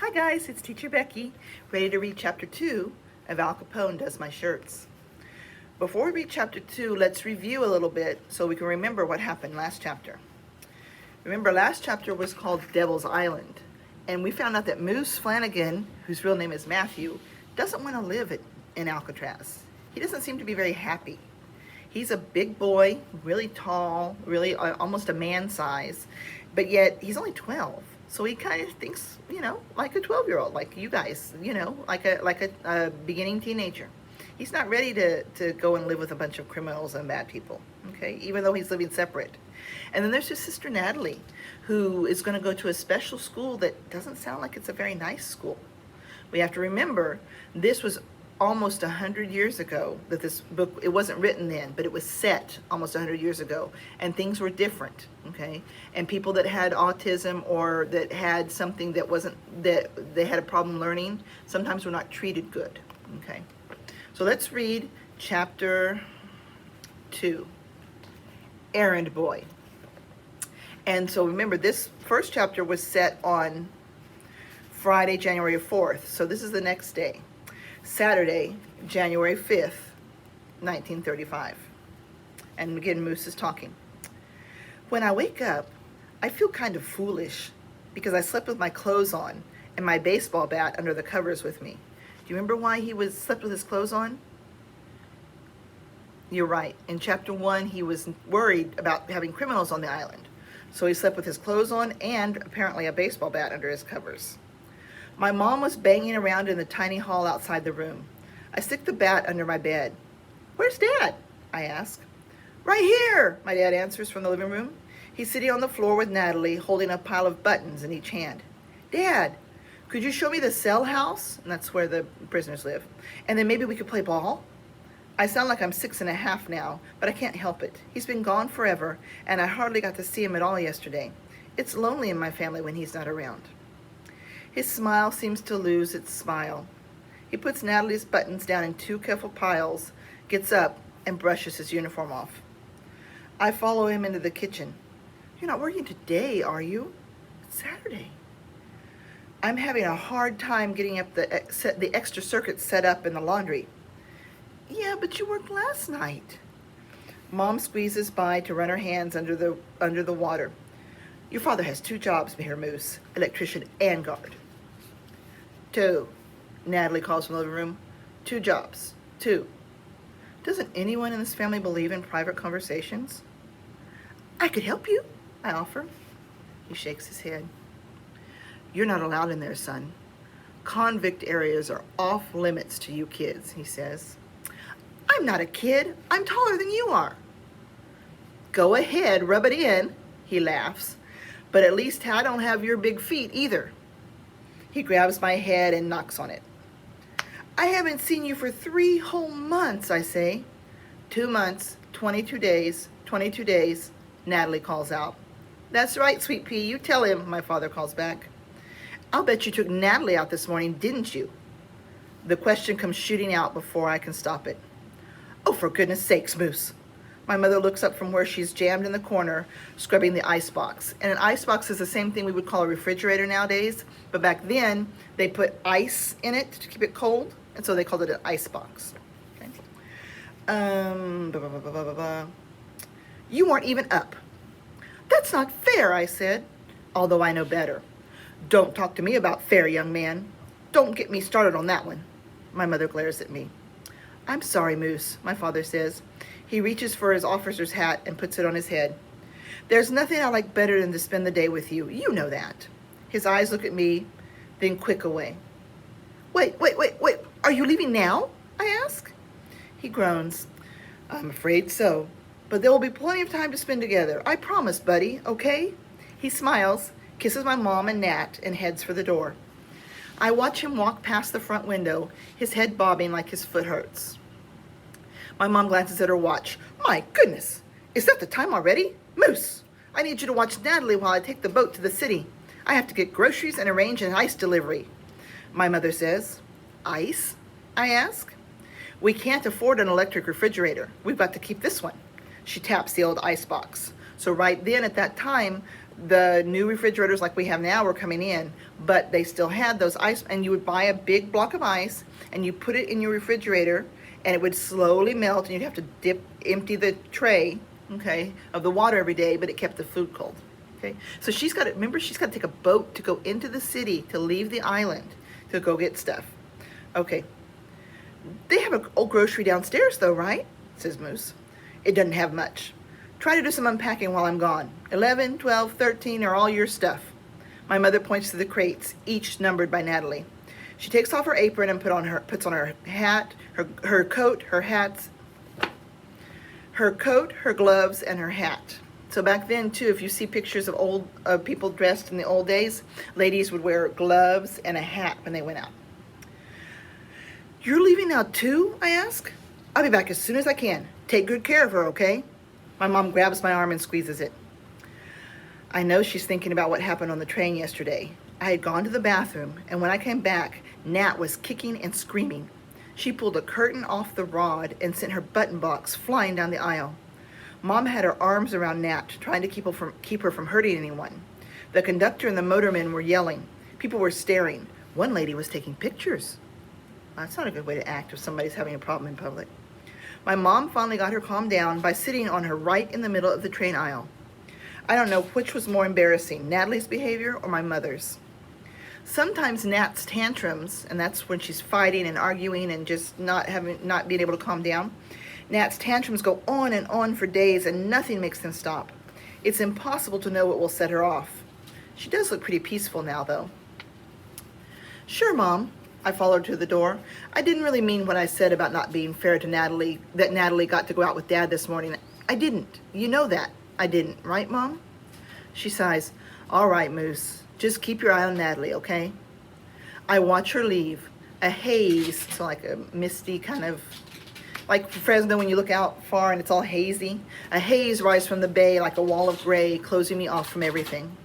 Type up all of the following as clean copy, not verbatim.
Hi guys, it's Teacher Becky, ready to read Chapter 2 of Al Capone Does My Shirts. Before we read Chapter 2, let's review a little bit so we can remember what happened last chapter. Remember, last chapter was called Devil's Island, and we found out that Moose Flanagan, whose real name is Matthew, doesn't want to live in Alcatraz. He doesn't seem to be very happy. He's a big boy, really tall, really almost a man size, but yet he's only 12. So he kind of thinks, like a 12-year-old, like you guys, like a beginning teenager. He's not ready to go and live with a bunch of criminals and bad people, okay, even though he's living separate. And then there's his sister Natalie, who is going to go to a special school that doesn't sound like it's a very nice school. We have to remember, this was almost 100 years ago that this book, it wasn't written then, but it was set almost 100 years ago, and things were different, okay? And people that had autism or that had something that wasn't, that they had a problem learning, sometimes were not treated good, okay? So let's read chapter 2, Errand Boy. And so remember, this first chapter was set on Friday, January 4th, so this is the next day. Saturday, January 5th, 1935. And again, Moose is talking. When I wake up, I feel kind of foolish because I slept with my clothes on and my baseball bat under the covers with me. Do you remember why he slept with his clothes on? You're right. In chapter 1, he was worried about having criminals on the island. So he slept with his clothes on and apparently a baseball bat under his covers. My mom was banging around in the tiny hall outside the room. I stick the bat under my bed. "Where's Dad?" I ask. "Right here," my dad answers from the living room. He's sitting on the floor with Natalie, holding a pile of buttons in each hand. "Dad, could you show me the cell house?" And that's where the prisoners live. "And then maybe we could play ball?" I sound like I'm 6.5 now, but I can't help it. He's been gone forever, and I hardly got to see him at all yesterday. It's lonely in my family when he's not around. His smile seems to lose its smile. He puts Natalie's buttons down in 2 careful piles, gets up, and brushes his uniform off. I follow him into the kitchen. "You're not working today, are you?" "It's Saturday." "I'm having a hard time getting up the extra circuits set up in the laundry." "Yeah, but you worked last night." Mom squeezes by to run her hands under the water. "Your father has 2 jobs, Mayor Moose, electrician and guard." 2, Natalie calls from the living room. 2 jobs. 2. Doesn't anyone in this family believe in private conversations? "I could help you," I offer. He shakes his head. "You're not allowed in there, son. Convict areas are off limits to you kids," he says. "I'm not a kid. I'm taller than you are." "Go ahead, rub it in," he laughs. "But at least I don't have your big feet either." He grabs my head and knocks on it. "I haven't seen you for 3 whole months, I say." 2 months, 22 days, 22 days, Natalie calls out. "That's right, sweet pea, you tell him," my father calls back. "I'll bet you took Natalie out this morning, didn't you?" The question comes shooting out before I can stop it. "Oh, for goodness sakes, Moose." My mother looks up from where she's jammed in the corner, scrubbing the icebox. And an icebox is the same thing we would call a refrigerator nowadays, but back then they put ice in it to keep it cold, and so they called it an icebox. Okay. "You weren't even up." "That's not fair," I said, although I know better. "Don't talk to me about fair, young man. Don't get me started on that one." My mother glares at me. "I'm sorry, Moose," my father says. He reaches for his officer's hat and puts it on his head. "There's nothing I like better than to spend the day with you. You know that." His eyes look at me, then quick away. Wait. Are you leaving now?" I ask. He groans. "I'm afraid so. But there will be plenty of time to spend together. I promise, buddy, okay?" He smiles, kisses my mom and Nat, and heads for the door. I watch him walk past the front window, his head bobbing like his foot hurts. My mom glances at her watch. "My goodness, is that the time already? Moose, I need you to watch Natalie while I take the boat to the city. I have to get groceries and arrange an ice delivery." My mother says. "Ice?" I ask. "We can't afford an electric refrigerator. We've got to keep this one." She taps the old ice box. So right then at that time, The new refrigerators like we have now were coming in, but they still had those ice, and you would buy a big block of ice and you put it in your refrigerator and it would slowly melt and you'd have to empty the tray, okay, of the water every day, but it kept the food cold. Okay, so she's got to, remember, she's got to take a boat to go into the city, to leave the island, to go get stuff. Okay, they have an old grocery downstairs though, right? Says Moose. It doesn't have much. Try to do some unpacking while I'm gone. 11, 12, 13 are all your stuff. My mother points to the crates, each numbered by Natalie. She takes off her apron and puts on her hat, her coat, her gloves, and her hat. So back then too, if you see pictures of people dressed in the old days, ladies would wear gloves and a hat when they went out. You're leaving now too? I ask. I'll be back as soon as I can. Take good care of her, okay? My mom grabs my arm and squeezes it. I know she's thinking about what happened on the train yesterday. I had gone to the bathroom, and when I came back, Nat was kicking and screaming. She pulled a curtain off the rod and sent her button box flying down the aisle. Mom had her arms around Nat, trying to keep her from hurting anyone. The conductor and the motormen were yelling. People were staring. One lady was taking pictures. That's not a good way to act if somebody's having a problem in public. My mom finally got her calmed down by sitting on her right in the middle of the train aisle. I don't know which was more embarrassing, Natalie's behavior or my mother's. Sometimes Nat's tantrums, and that's when she's fighting and arguing and just not being able to calm down. Nat's tantrums go on and on for days and nothing makes them stop. It's impossible to know what will set her off. She does look pretty peaceful now though. Sure, Mom. I followed her to the door. I didn't really mean what I said about not being fair to Natalie, that Natalie got to go out with Dad this morning. I didn't. You know that. I didn't, right, Mom? She sighs. All right, Moose. Just keep your eye on Natalie, okay? I watch her leave. A haze, so like a misty kind of, like Fresno when you look out far and it's all hazy. A haze rises from the bay like a wall of gray, closing me off from everything.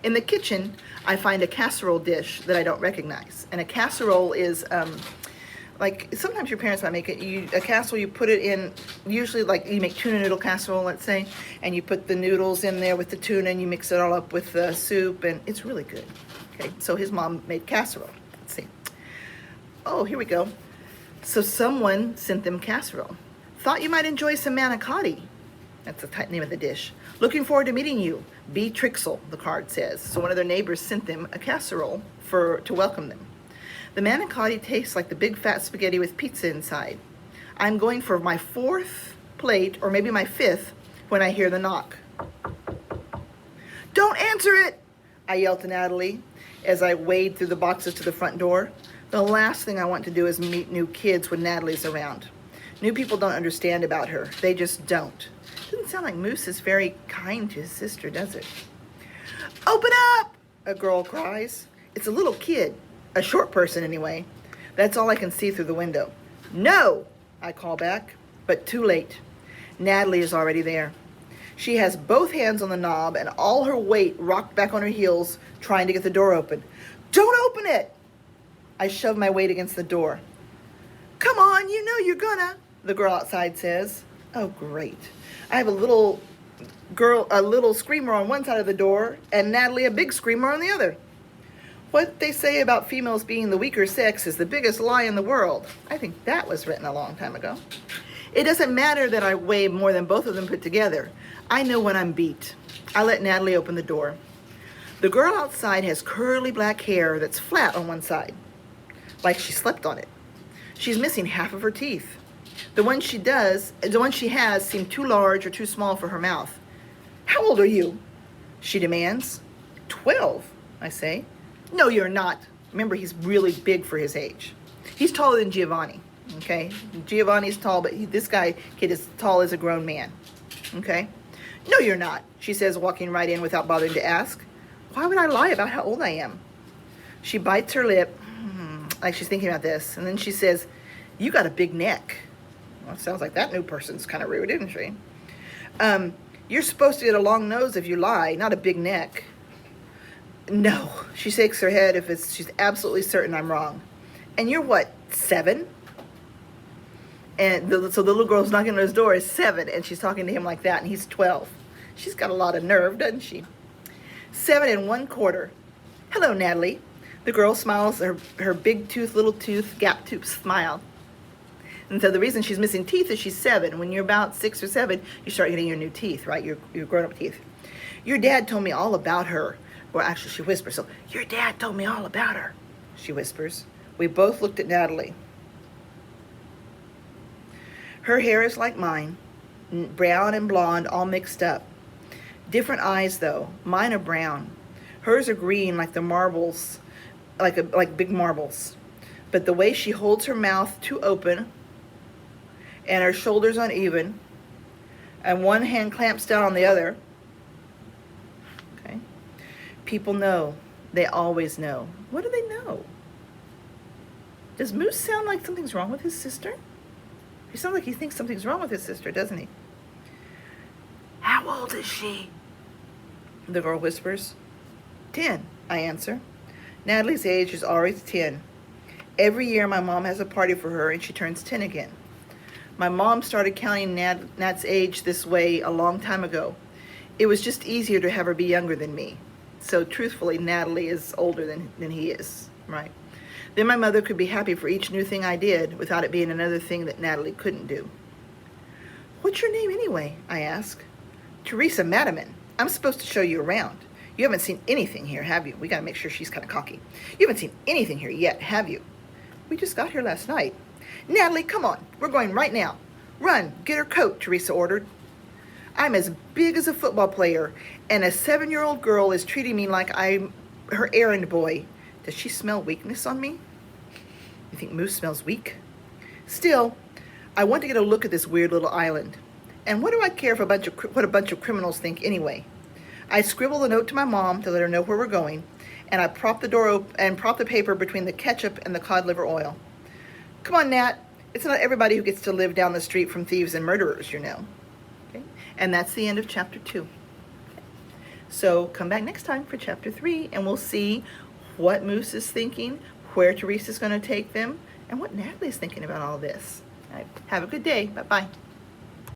In the kitchen, I find a casserole dish that I don't recognize. And a casserole is, like, sometimes your parents might make it, a casserole, you put it in, usually like you make tuna noodle casserole, let's say, and you put the noodles in there with the tuna and you mix it all up with the soup, and it's really good. Okay, so his mom made casserole. Let's see. Oh, here we go. So someone sent them casserole. Thought you might enjoy some manicotti. That's the name of the dish. Looking forward to meeting you. B. Trixel, the card says. So one of their neighbors sent them a casserole to welcome them. The manicotti tastes like the big fat spaghetti with pizza inside. I'm going for my 4th plate, or maybe my 5th, when I hear the knock. Don't answer it, I yell to Natalie as I wade through the boxes to the front door. The last thing I want to do is meet new kids when Natalie's around. New people don't understand about her. They just don't. Doesn't sound like Moose is very kind to his sister, does it? Open up, a girl cries. It's a little kid, a short person anyway. That's all I can see through the window. No, I call back, but too late. Natalie is already there. She has both hands on the knob and all her weight rocked back on her heels, trying to get the door open. Don't open it! I shove my weight against the door. Come on, you know you're gonna, the girl outside says. Oh, great. I have a little screamer on one side of the door and Natalie a big screamer on the other. What they say about females being the weaker sex is the biggest lie in the world. I think that was written a long time ago. It doesn't matter that I weigh more than both of them put together. I know when I'm beat. I let Natalie open the door. The girl outside has curly black hair that's flat on one side, like she slept on it. She's missing half of her teeth. The ones she has seem too large or too small for her mouth. How old are you? She demands. 12, I say. No, you're not. Remember, he's really big for his age. He's taller than Giovanni, okay? Giovanni's tall, but this kid is tall as a grown man, okay? No, you're not, she says, walking right in without bothering to ask. Why would I lie about how old I am? She bites her lip, like she's thinking about this, and then she says, you got a big neck. Well, it sounds like that new person's kind of rude, isn't she? You're supposed to get a long nose if you lie, not a big neck. No, she shakes her head she's absolutely certain I'm wrong. And you're what, 7? And so the little girl's knocking on his door is 7, and she's talking to him like that, and he's 12. She's got a lot of nerve, doesn't she? 7 1/4. Hello, Natalie. The girl smiles her big tooth, little tooth, gap tooth smile. And so the reason she's missing teeth is she's 7. When you're about 6 or 7, you start getting your new teeth, right? Your grown-up teeth. Your dad told me all about her. Well, actually, she whispers. So, your dad told me all about her, she whispers. We both looked at Natalie. Her hair is like mine, brown and blonde, all mixed up. Different eyes, though. Mine are brown. Hers are green, like the marbles, like big marbles. But the way she holds her mouth too open, and her shoulders uneven, and one hand clamps down on the other. Okay. People know. They always know. What do they know? Does Moose sound like something's wrong with his sister? He sounds like he thinks something's wrong with his sister, doesn't he? How old is she? The girl whispers. 10, I answer. Natalie's age is always 10. Every year my mom has a party for her and she turns 10 again. My mom started counting Nat's age this way a long time ago. It was just easier to have her be younger than me. So truthfully, Natalie is older than he is, right? Then my mother could be happy for each new thing I did without it being another thing that Natalie couldn't do. What's your name anyway? I ask. Teresa Madaman. I'm supposed to show you around. You haven't seen anything here, have you? We gotta make sure she's kind of cocky. You haven't seen anything here yet, have you? We just got here last night. Natalie, come on. We're going right now. Run, get her coat, Teresa ordered. I'm as big as a football player, and a 7-year-old girl is treating me like I'm her errand boy. Does she smell weakness on me? You think Moose smells weak? Still, I want to get a look at this weird little island. And what do I care if what a bunch of criminals think anyway? I scribbled a note to my mom to let her know where we're going, and I propped the door open and propped the paper between the ketchup and the cod liver oil. Come on, Nat. It's not everybody who gets to live down the street from thieves and murderers, you know. Okay? And that's the end of chapter 2. Okay. So come back next time for chapter 3, and we'll see what Moose is thinking, where Teresa's going to take them, and what Natalie's thinking about all this. All right. Have a good day. Bye-bye.